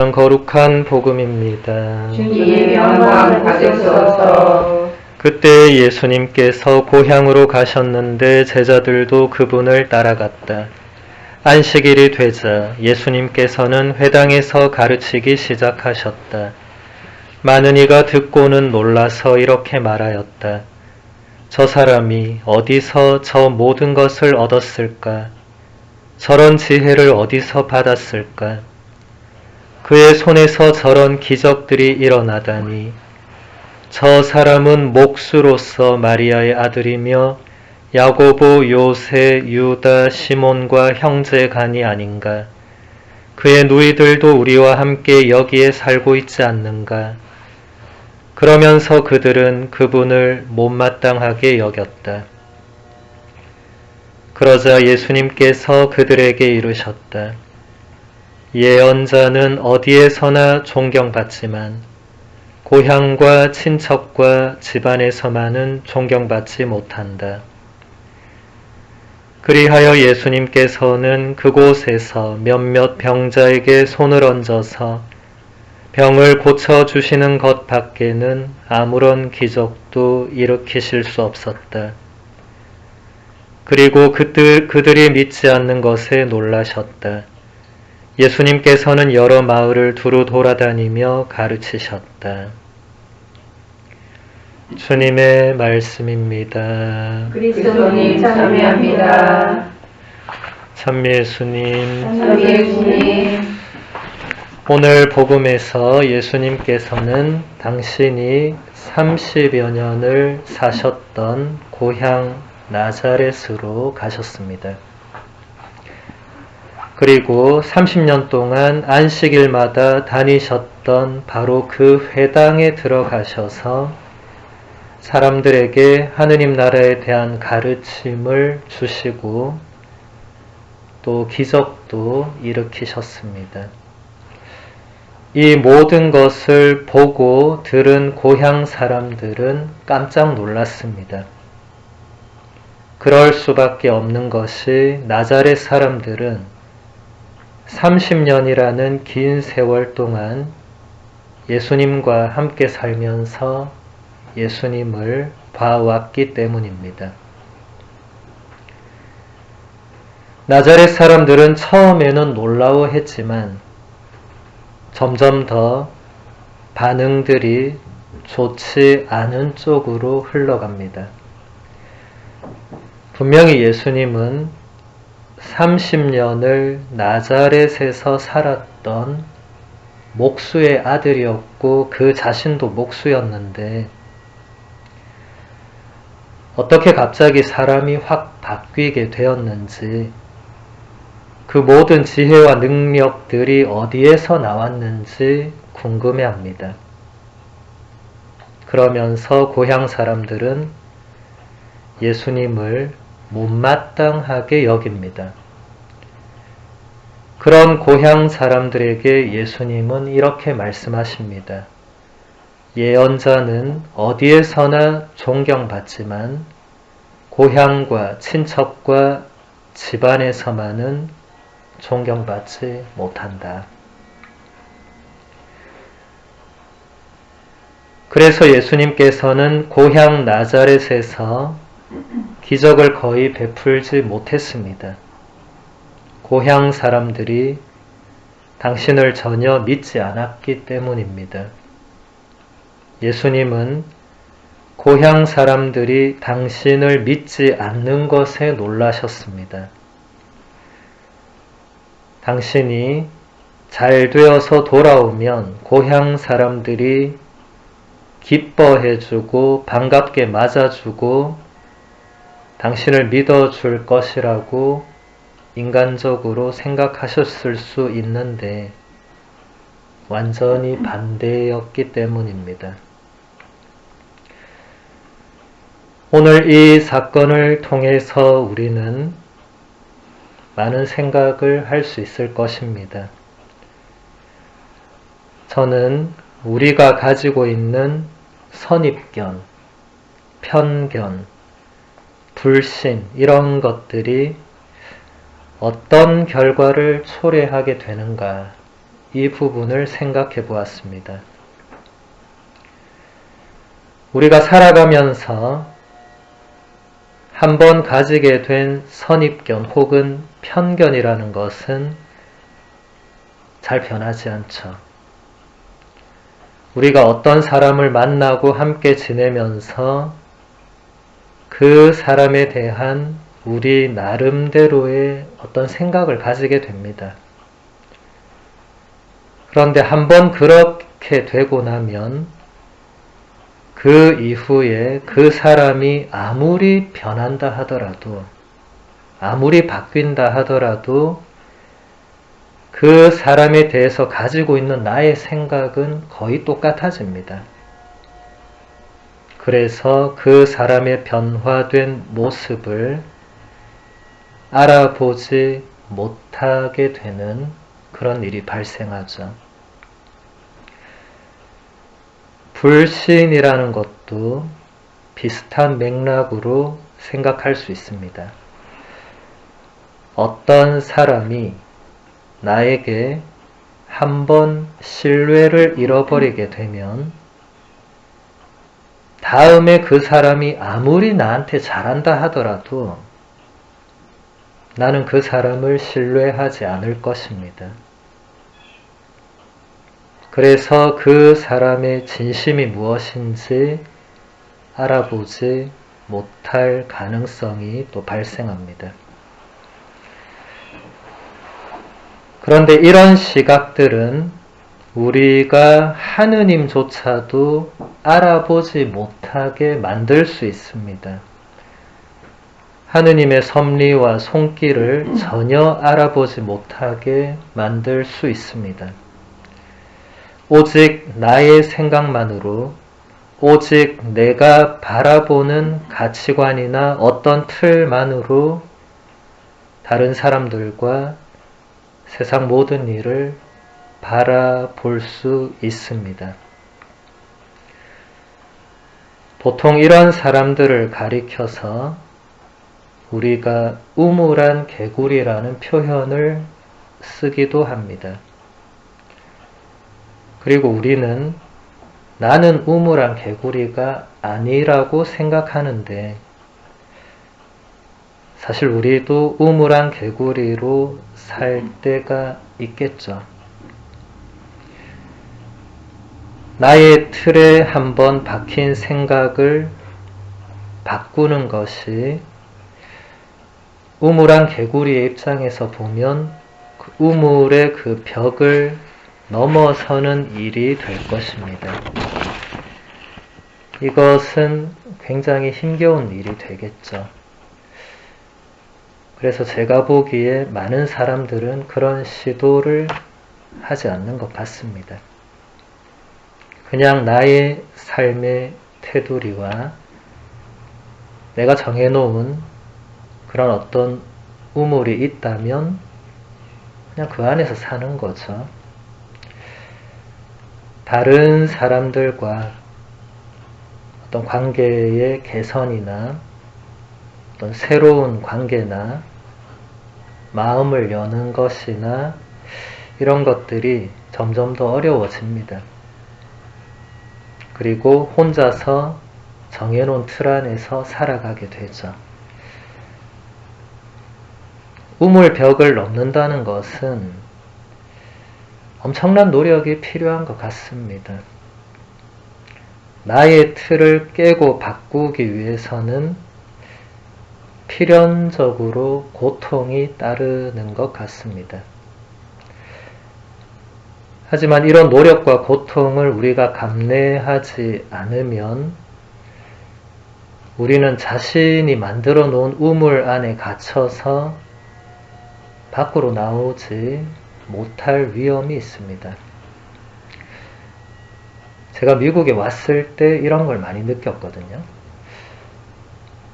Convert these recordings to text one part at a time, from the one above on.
거룩한 복음입니다. 주님 영광 받으소서. 그때 예수님께서 고향으로 가셨는데 제자들도 그분을 따라갔다. 안식일이 되자 예수님께서는 회당에서 가르치기 시작하셨다. 많은 이가 듣고는 놀라서 이렇게 말하였다. 저 사람이 어디서 저 모든 것을 얻었을까? 저런 지혜를 어디서 받았을까? 그의 손에서 저런 기적들이 일어나다니 저 사람은 목수로서 마리아의 아들이며 야고보, 요세, 유다, 시몬과 형제간이 아닌가? 그의 누이들도 우리와 함께 여기에 살고 있지 않는가? 그러면서 그들은 그분을 못마땅하게 여겼다. 그러자 예수님께서 그들에게 이르셨다. 예언자는 어디에서나 존경받지만 고향과 친척과 집안에서만은 존경받지 못한다. 그리하여 예수님께서는 그곳에서 몇몇 병자에게 손을 얹어서 병을 고쳐주시는 것 밖에는 아무런 기적도 일으키실 수 없었다. 그리고 그들이 믿지 않는 것에 놀라셨다. 예수님께서는 여러 마을을 두루 돌아다니며 가르치셨다. 주님의 말씀입니다. 그리스도님 참여합니다. 찬미 예수님. 참여 예수님. 오늘 복음에서 예수님께서는 당신이 30여 년을 사셨던 고향 나자렛으로 가셨습니다. 그리고 30년 동안 안식일마다 다니셨던 바로 그 회당에 들어가셔서 사람들에게 하느님 나라에 대한 가르침을 주시고 또 기적도 일으키셨습니다. 이 모든 것을 보고 들은 고향 사람들은 깜짝 놀랐습니다. 그럴 수밖에 없는 것이 나자렛 사람들은 30년이라는 긴 세월 동안 예수님과 함께 살면서 예수님을 봐왔기 때문입니다. 나자렛 사람들은 처음에는 놀라워했지만 점점 더 반응들이 좋지 않은 쪽으로 흘러갑니다. 분명히 예수님은 30년을 나자렛에서 살았던 목수의 아들이었고 그 자신도 목수였는데 어떻게 갑자기 사람이 확 바뀌게 되었는지 그 모든 지혜와 능력들이 어디에서 나왔는지 궁금해합니다. 그러면서 고향 사람들은 예수님을 못마땅하게 여깁니다. 그런 고향 사람들에게 예수님은 이렇게 말씀하십니다. 예언자는 어디에서나 존경받지만 고향과 친척과 집안에서만은 존경받지 못한다. 그래서 예수님께서는 고향 나자렛에서 기적을 거의 베풀지 못했습니다. 고향 사람들이 당신을 전혀 믿지 않았기 때문입니다. 예수님은 고향 사람들이 당신을 믿지 않는 것에 놀라셨습니다. 당신이 잘 되어서 돌아오면 고향 사람들이 기뻐해주고 반갑게 맞아주고 당신을 믿어줄 것이라고 인간적으로 생각하셨을 수 있는데 완전히 반대였기 때문입니다. 오늘 이 사건을 통해서 우리는 많은 생각을 할 수 있을 것입니다. 저는 우리가 가지고 있는 선입견, 편견, 불신 이런 것들이 어떤 결과를 초래하게 되는가 이 부분을 생각해 보았습니다. 우리가 살아가면서 한번 가지게 된 선입견 혹은 편견이라는 것은 잘 변하지 않죠. 우리가 어떤 사람을 만나고 함께 지내면서 그 사람에 대한 우리 나름대로의 어떤 생각을 가지게 됩니다. 그런데 한번 그렇게 되고 나면 그 이후에 그 사람이 아무리 변한다 하더라도, 아무리 바뀐다 하더라도 그 사람에 대해서 가지고 있는 나의 생각은 거의 똑같아집니다. 그래서 그 사람의 변화된 모습을 알아보지 못하게 되는 그런 일이 발생하죠. 불신이라는 것도 비슷한 맥락으로 생각할 수 있습니다. 어떤 사람이 나에게 한번 신뢰를 잃어버리게 되면 다음에 그 사람이 아무리 나한테 잘한다 하더라도 나는 그 사람을 신뢰하지 않을 것입니다. 그래서 그 사람의 진심이 무엇인지 알아보지 못할 가능성이 또 발생합니다. 그런데 이런 시각들은 우리가 하느님조차도 알아보지 못하게 만들 수 있습니다. 하느님의 섭리와 손길을 전혀 알아보지 못하게 만들 수 있습니다. 오직 나의 생각만으로, 오직 내가 바라보는 가치관이나 어떤 틀만으로 다른 사람들과 세상 모든 일을 바라볼 수 있습니다. 보통 이런 사람들을 가리켜서 우리가 우물안 개구리라는 표현을 쓰기도 합니다. 그리고 우리는 나는 우물안 개구리가 아니라고 생각하는데 사실 우리도 우물안 개구리로 살 때가 있겠죠. 나의 틀에 한번 박힌 생각을 바꾸는 것이 우물안 개구리의 입장에서 보면 그 우물의 그 벽을 넘어서는 일이 될 것입니다. 이것은 굉장히 힘겨운 일이 되겠죠. 그래서 제가 보기에 많은 사람들은 그런 시도를 하지 않는 것 같습니다. 그냥 나의 삶의 테두리와 내가 정해놓은 그런 어떤 우물이 있다면 그냥 그 안에서 사는 거죠. 다른 사람들과 어떤 관계의 개선이나 어떤 새로운 관계나 마음을 여는 것이나 이런 것들이 점점 더 어려워집니다. 그리고 혼자서 정해놓은 틀 안에서 살아가게 되죠. 우물벽을 넘는다는 것은 엄청난 노력이 필요한 것 같습니다. 나의 틀을 깨고 바꾸기 위해서는 필연적으로 고통이 따르는 것 같습니다. 하지만 이런 노력과 고통을 우리가 감내하지 않으면 우리는 자신이 만들어 놓은 우물 안에 갇혀서 밖으로 나오지 못할 위험이 있습니다. 제가 미국에 왔을 때 이런 걸 많이 느꼈거든요.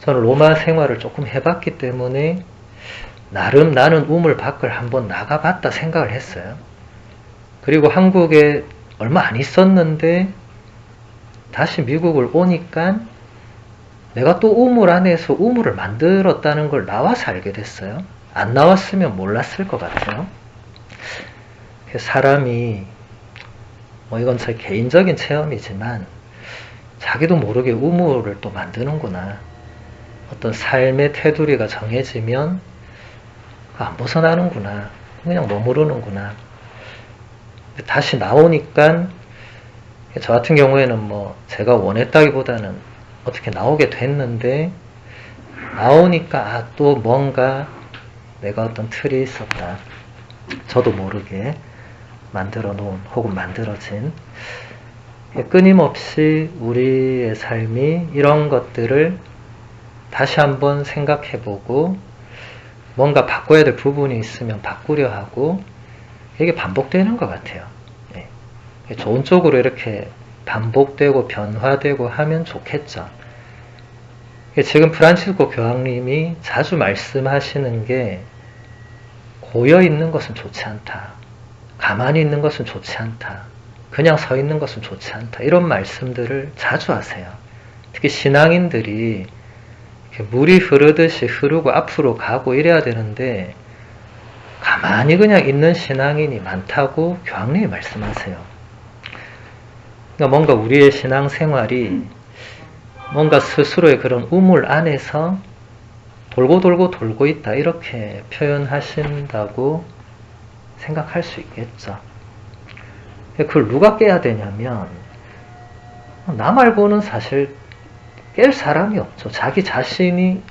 저는 로마 생활을 조금 해봤기 때문에 나름 나는 우물 밖을 한번 나가봤다 생각을 했어요. 그리고 한국에 얼마 안 있었는데 다시 미국을 오니까 내가 또 우물 안에서 우물을 만들었다는 걸 나와서 알게 됐어요. 안 나왔으면 몰랐을 것 같아요. 사람이 이건 제 개인적인 체험이지만 자기도 모르게 우물을 또 만드는구나. 어떤 삶의 테두리가 정해지면 안 벗어나는구나. 그냥 머무르는구나. 다시 나오니까 저 같은 경우에는 제가 원했다기보다는 어떻게 나오게 됐는데 나오니까 또 뭔가 내가 어떤 틀이 있었다. 저도 모르게 만들어 놓은 혹은 만들어진 끊임없이 우리의 삶이 이런 것들을 다시 한번 생각해보고 뭔가 바꿔야 될 부분이 있으면 바꾸려 하고 이게 반복되는 것 같아요. 좋은 쪽으로 이렇게 반복되고 변화되고 하면 좋겠죠. 지금 프란치스코 교황님이 자주 말씀하시는 게 고여 있는 것은 좋지 않다. 가만히 있는 것은 좋지 않다. 그냥 서 있는 것은 좋지 않다. 이런 말씀들을 자주 하세요. 특히 신앙인들이 물이 흐르듯이 흐르고 앞으로 가고 이래야 되는데 가만히 그냥 있는 신앙인이 많다고 교황님이 말씀하세요. 그러니까 뭔가 우리의 신앙생활이 뭔가 스스로의 그런 우물 안에서 돌고 있다 이렇게 표현하신다고 생각할 수 있겠죠. 그걸 누가 깨야 되냐면 나 말고는 사실 깰 사람이 없죠. 자기 자신이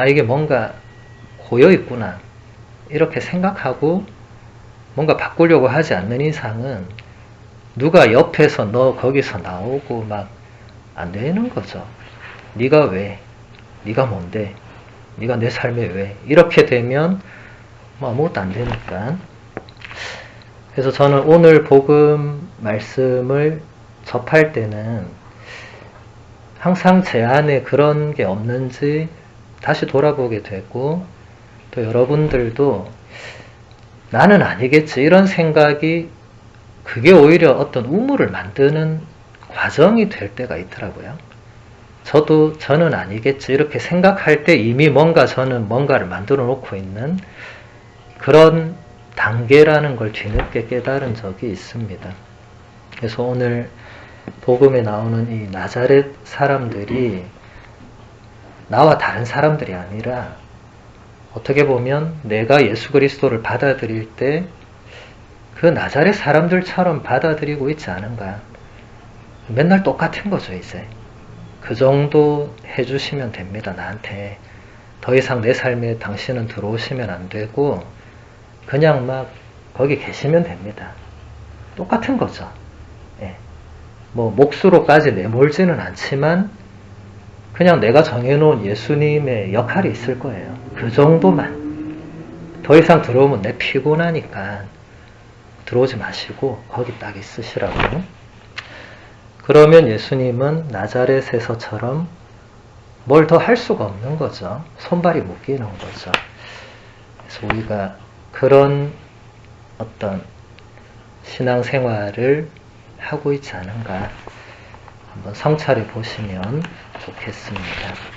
이게 뭔가 고여 있구나 이렇게 생각하고 뭔가 바꾸려고 하지 않는 이상은 누가 옆에서 너 거기서 나오고 막 안 되는 거죠. 네가 왜? 네가 뭔데? 네가 내 삶에 왜? 이렇게 되면 아무것도 안 되니까. 그래서 저는 오늘 복음 말씀을 접할 때는 항상 제 안에 그런 게 없는지 다시 돌아보게 되고 또 여러분들도 나는 아니겠지 이런 생각이 그게 오히려 어떤 우물을 만드는 과정이 될 때가 있더라고요. 저는 아니겠지 이렇게 생각할 때 이미 저는 뭔가를 만들어 놓고 있는 그런 단계라는 걸 뒤늦게 깨달은 적이 있습니다. 그래서 오늘 복음에 나오는 이 나자렛 사람들이 나와 다른 사람들이 아니라 어떻게 보면 내가 예수 그리스도를 받아들일 때 그 나자렛 사람들처럼 받아들이고 있지 않은가. 맨날 똑같은 거죠, 이제. 그 정도 해주시면 됩니다, 나한테. 더 이상 내 삶에 당신은 들어오시면 안 되고, 그냥 막 거기 계시면 됩니다. 똑같은 거죠. 몫으로까지 내몰지는 않지만, 그냥 내가 정해놓은 예수님의 역할이 있을 거예요. 그 정도만. 더 이상 들어오면 내 피곤하니까 들어오지 마시고, 거기 딱 있으시라고. 그러면 예수님은 나자렛에서처럼 뭘 더 할 수가 없는 거죠. 손발이 묶이는 거죠. 그래서 우리가 그런 어떤 신앙생활을 하고 있지 않은가 한번 성찰해 보시면 좋겠습니다.